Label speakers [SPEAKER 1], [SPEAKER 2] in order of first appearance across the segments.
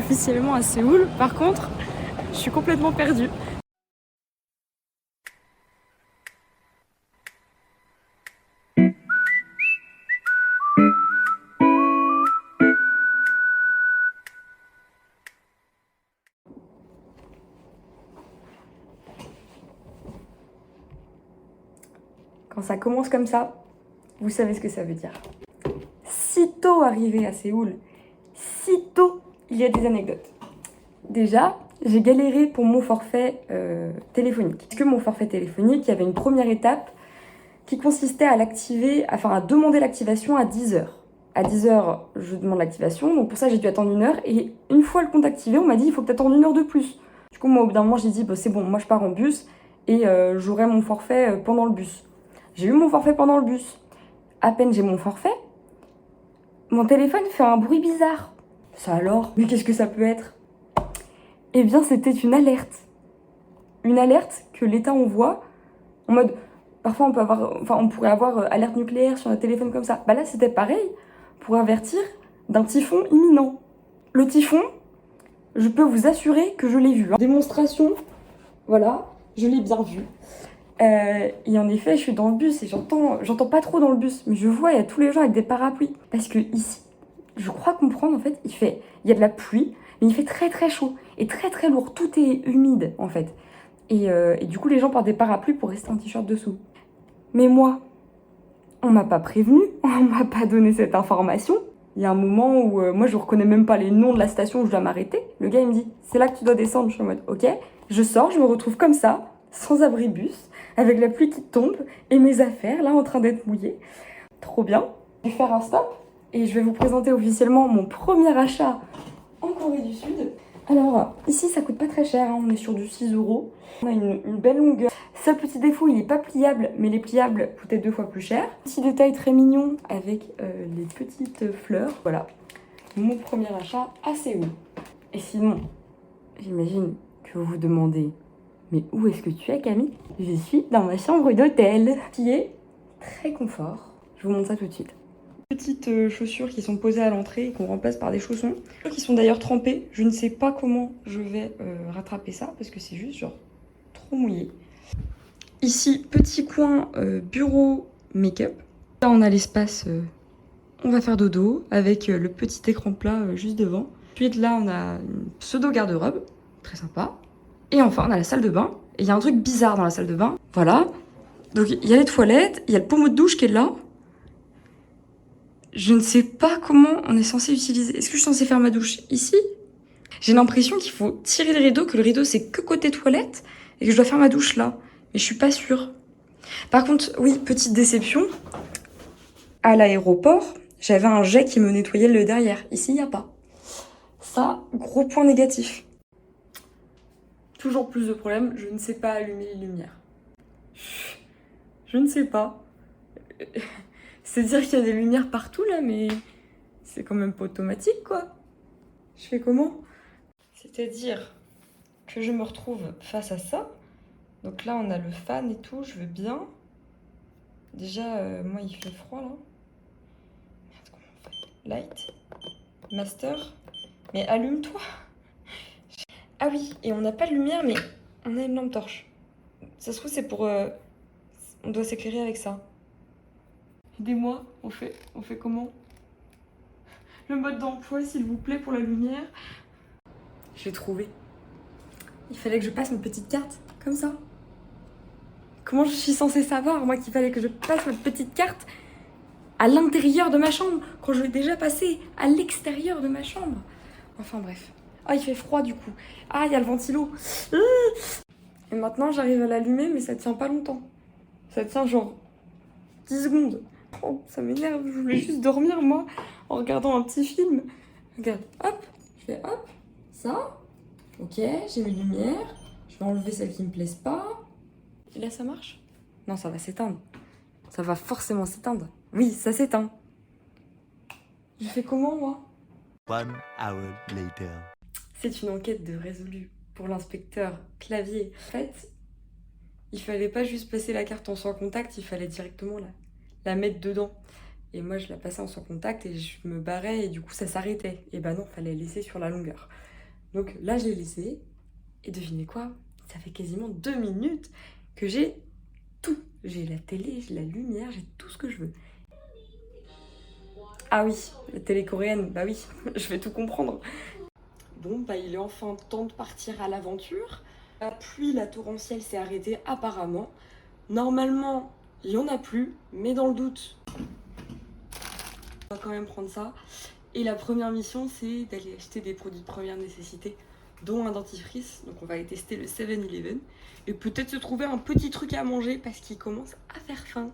[SPEAKER 1] officiellement à Séoul. Par contre, je suis complètement perdue. Quand ça commence comme ça, vous savez ce que ça veut dire. Sitôt arrivé à Séoul, sitôt il y a des anecdotes. Déjà, j'ai galéré pour mon forfait téléphonique. Parce que mon forfait téléphonique, il y avait une première étape qui consistait à l'activer, enfin à demander l'activation à 10h. À 10h, je demande l'activation, donc pour ça j'ai dû attendre 1 heure. Et une fois le compte activé, on m'a dit il faut que tu attendes 1 heure de plus. Du coup, moi au bout d'un moment, j'ai dit bah, c'est bon, moi je pars en bus et j'aurai mon forfait pendant le bus. J'ai eu mon forfait pendant le bus. À peine j'ai mon forfait, mon téléphone fait un bruit bizarre. Ça alors? Mais qu'est-ce que ça peut être? Eh bien, c'était une alerte. Une alerte que l'État envoie en mode... Parfois, on pourrait avoir alerte nucléaire sur un téléphone comme ça. Bah là, c'était pareil, pour avertir d'un typhon imminent. Le typhon, je peux vous assurer que je l'ai vu. Démonstration, voilà, je l'ai bien vu. Et en effet, je suis dans le bus et j'entends pas trop dans le bus, mais je vois, il y a tous les gens avec des parapluies. Parce que ici, je crois comprendre, en fait, il y a de la pluie, mais il fait très très chaud et très très lourd. Tout est humide, en fait. Et du coup, les gens portent des parapluies pour rester en t-shirt dessous. Mais moi, on m'a pas prévenu, on m'a pas donné cette information. Il y a un moment où moi je reconnais même pas les noms de la station où je dois m'arrêter. Le gars il me dit c'est là que tu dois descendre. Je suis en mode ok. Je sors, je me retrouve comme ça, sans abribus, avec la pluie qui tombe et mes affaires là en train d'être mouillées. Trop bien. Je vais faire un stop et je vais vous présenter officiellement mon premier achat en Corée du Sud. Alors ici ça coûte pas très cher, hein. On est sur du 6 €. On a une belle longueur. Seul petit défaut, il n'est pas pliable, mais les pliables coûtaient 2 fois plus cher. Petit détail très mignon avec les petites fleurs. Voilà, mon premier achat à Séoul. Et sinon, j'imagine que vous vous demandez, mais où est-ce que tu es Camille? Je suis dans ma chambre d'hôtel, qui est très confort. Je vous montre ça tout de suite. Petites chaussures qui sont posées à l'entrée et qu'on remplace par des chaussons. Qui sont d'ailleurs trempées. Je ne sais pas comment je vais rattraper ça parce que c'est juste genre trop mouillé. Ici, petit coin bureau make-up. Là, on a l'espace, on va faire dodo, avec le petit écran plat juste devant. Ensuite, là, on a une pseudo garde-robe, très sympa. Et enfin, on a la salle de bain. Et il y a un truc bizarre dans la salle de bain. Voilà. Donc, il y a les toilettes, il y a le pommeau de douche qui est là. Je ne sais pas comment on est censé utiliser. Est-ce que je suis censée faire ma douche ici? J'ai l'impression qu'il faut tirer le rideau, que le rideau, c'est que côté toilette, et que je dois faire ma douche là. Mais je suis pas sûre. Par contre, oui, petite déception, à l'aéroport, j'avais un jet qui me nettoyait le derrière. Ici, il n'y a pas. Ça, gros point négatif. Toujours plus de problèmes, je ne sais pas allumer les lumières. Je ne sais pas. C'est dire qu'il y a des lumières partout là, mais c'est quand même pas automatique quoi. Je fais comment? C'est-à-dire que je me retrouve face à ça. Donc là, on a le fan et tout, je veux bien. Déjà, moi, il fait froid, là. Merde, comment on fait? Light. Master. Mais allume-toi. Ah oui, et on n'a pas de lumière, mais on a une lampe torche. Ça se trouve, c'est pour... on doit s'éclairer avec ça. Aidez-moi, on fait comment? Le mode d'emploi, s'il vous plaît, pour la lumière. Je l'ai trouvé. Il fallait que je passe ma petite carte, comme ça. Comment je suis censée savoir, moi, qu'il fallait que je passe ma petite carte à l'intérieur de ma chambre, quand je vais déjà passer à l'extérieur de ma chambre? Enfin bref. Ah, il fait froid du coup. Ah, il y a le ventilo. Et maintenant, j'arrive à l'allumer, mais ça tient pas longtemps. Ça tient genre 10 secondes. Oh, ça m'énerve, je voulais juste dormir, moi, en regardant un petit film. Regarde, hop, je fais hop, ça. Ok, j'ai mes lumières. Je vais enlever celles qui me plaisent pas. Et là, ça marche? Non, ça va s'éteindre. Ça va forcément s'éteindre. Oui, ça s'éteint. Je fais comment, moi?
[SPEAKER 2] 1 hour later.
[SPEAKER 1] C'est une enquête de résolu pour l'inspecteur Clavier. En fait, il fallait pas juste passer la carte en sans contact, il fallait directement la mettre dedans. Et moi, je la passais en sans contact et je me barrais et du coup, ça s'arrêtait. Et bah non, fallait laisser sur la longueur. Donc là, je l'ai laissé. Et devinez quoi? Ça fait quasiment 2 minutes que j'ai tout. J'ai la télé, j'ai la lumière, j'ai tout ce que je veux. Ah oui, la télé coréenne, bah oui, je vais tout comprendre. Bon, bah il est enfin temps de partir à l'aventure. La pluie, la torrentielle s'est arrêtée apparemment. Normalement, il n'y en a plus, mais dans le doute, on va quand même prendre ça. Et la première mission, c'est d'aller acheter des produits de première nécessité, dont un dentifrice. Donc on va aller tester le 7-Eleven. Et peut-être se trouver un petit truc à manger parce qu'il commence à faire faim.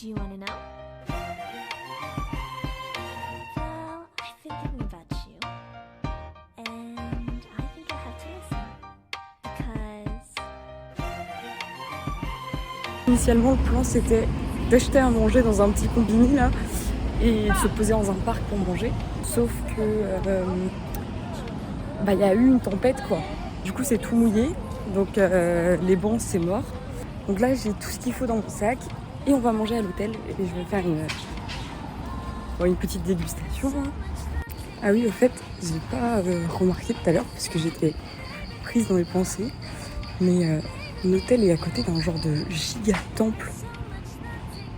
[SPEAKER 3] Do you want to know? Well, I've been thinking about you, and I think I'll have to listen because.
[SPEAKER 1] Initialement, le plan c'était d'acheter à manger dans un petit combini là et de se poser dans un parc pour manger. Sauf que bah il y a eu une tempête quoi. Du coup c'est tout mouillé, donc les bancs c'est mort. Donc là j'ai tout ce qu'il faut dans mon sac et on va manger à l'hôtel et je vais faire une petite dégustation. Hein. Ah oui au fait j'ai pas remarqué tout à l'heure parce que j'étais prise dans les pensées, mais l'hôtel est à côté d'un genre de giga temple.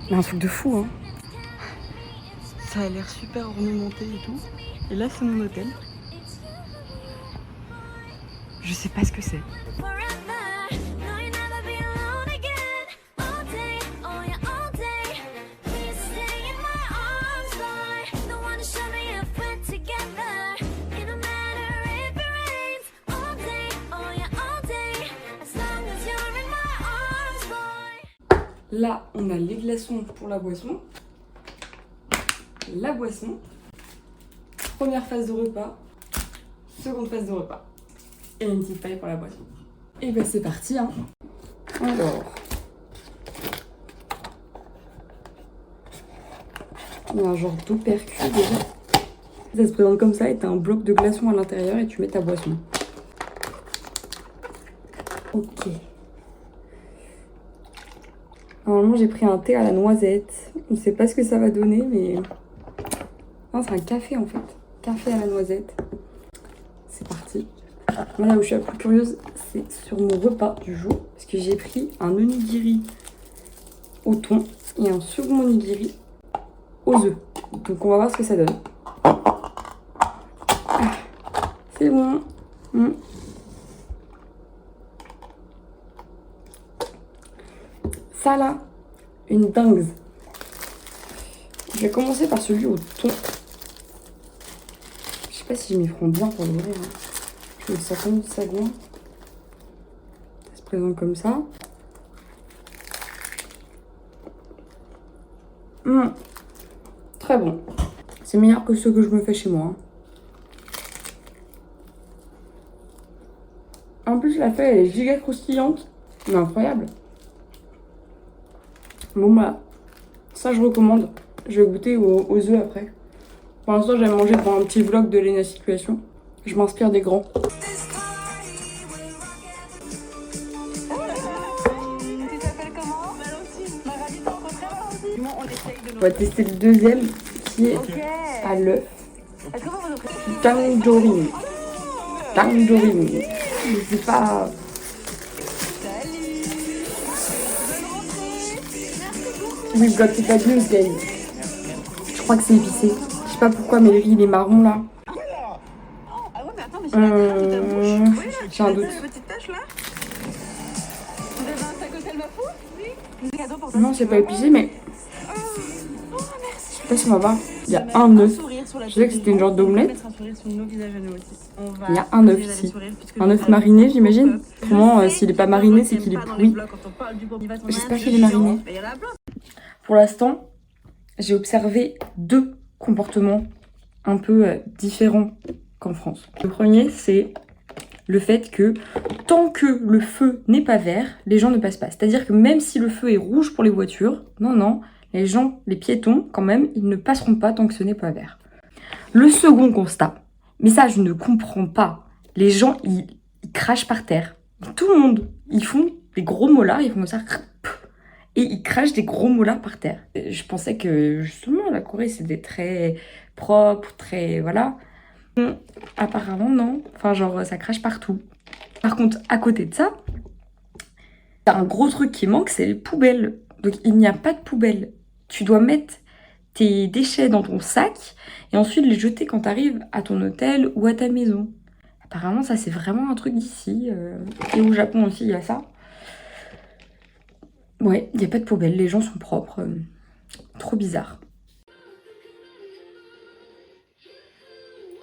[SPEAKER 1] Mais un truc de fou hein. Ça a l'air super ornementé et tout. Et là c'est mon hôtel. Je sais pas ce que c'est. Là, on a les glaçons pour la boisson. La boisson. Première phase de repas. Seconde phase de repas. Et une petite paille pour la boisson. Et ben c'est parti hein. Alors. Il y a un genre d'opercule déjà. Ça se présente comme ça et t'as un bloc de glaçons à l'intérieur et tu mets ta boisson. Ok. Normalement j'ai pris un thé à la noisette. Je ne sais pas ce que ça va donner mais... Non c'est un café en fait. Café à la noisette. C'est parti. Moi là où je suis la plus curieuse c'est sur mon repas du jour. Parce que j'ai pris un onigiri au thon et un second onigiri aux œufs. Donc on va voir ce que ça donne. Ah, c'est bon. Ça là, une dingue. Je vais commencer par celui au thon. Je sais pas si je m'y prends bien pour l'ouvrir. Hein. Je mets ça comme ça loin. Ça se présente comme ça. Très bon. C'est meilleur que ceux que je me fais chez moi. Hein. En plus la feuille elle est giga croustillante. Mais incroyable. Bon bah, ça je recommande. Je vais goûter aux œufs après. Pour l'instant, j'ai mangé pour un petit vlog de Lena Situation. Je m'inspire des grands.
[SPEAKER 4] Tu t'appelles comment? Valentine.
[SPEAKER 1] On va tester le deuxième qui est à l'œuf.
[SPEAKER 4] Est-ce que vous vous offrez?
[SPEAKER 1] Tangerine. Tangerine. Mais c'est pas... We've got the bad news, guys. Je crois que c'est épicé. Je sais pas pourquoi, mais le riz il est marron là.
[SPEAKER 4] Ah ouais, mais attends, mais j'ai la crème de ta bouche. Oui, là,
[SPEAKER 1] J'ai un doute.
[SPEAKER 4] Cette petite tache là. Vous avez un sac hôtel Mafou? Oui. Des cadeaux pour toi.
[SPEAKER 1] Non, c'est pas épicé, mais
[SPEAKER 4] Oh, merci.
[SPEAKER 1] je sais pas si on va voir. Il y a un œuf. Je sais que c'était une genre d'omelette. Il y a un œuf ici. Un œuf mariné, j'imagine. Comment, s'il est pas mariné, c'est qu'il est pourri. J'espère qu'il est mariné. Pour l'instant, j'ai observé deux comportements un peu différents qu'en France. Le premier, c'est le fait que tant que le feu n'est pas vert, les gens ne passent pas. C'est-à-dire que même si le feu est rouge pour les voitures, non, les gens, les piétons, quand même, ils ne passeront pas tant que ce n'est pas vert. Le second constat, mais ça je ne comprends pas, les gens ils crachent par terre. Tout le monde, ils font des gros molars, ils font ça. et il crache des gros molars par terre. Je pensais que justement la Corée c'était très propre, très voilà. Apparemment non, enfin genre ça crache partout. Par contre à côté de ça, t'as un gros truc qui manque, c'est les poubelles. Donc il n'y a pas de poubelle. Tu dois mettre tes déchets dans ton sac et ensuite les jeter quand t'arrives à ton hôtel ou à ta maison. Apparemment ça c'est vraiment un truc d'ici. Et au Japon aussi il y a ça. Ouais, il n'y a pas de poubelle, les gens sont propres. Trop bizarre.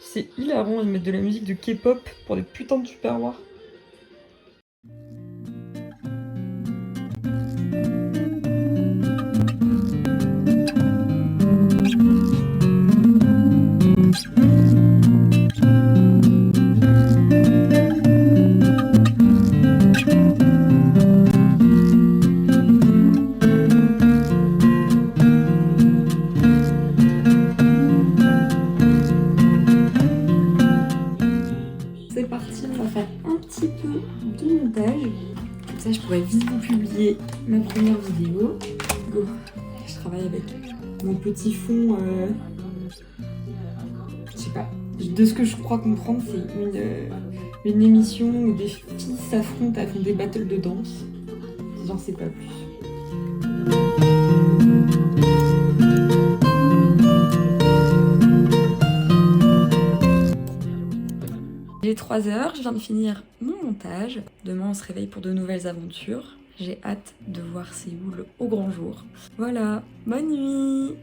[SPEAKER 1] C'est hilarant, ils mettent de la musique de K-pop pour des putains de tupperwares. C'est parti, on va faire un petit peu de montage. Comme ça, je pourrais vite vous publier ma première vidéo. Go. Je travaille avec mon petit fond. Je sais pas. De ce que je crois comprendre, c'est une émission où des filles s'affrontent à faire des battles de danse. J'en sais pas plus. Il est 3h, je viens de finir mon montage. Demain, on se réveille pour de nouvelles aventures. J'ai hâte de voir Séoul au grand jour. Voilà, bonne nuit!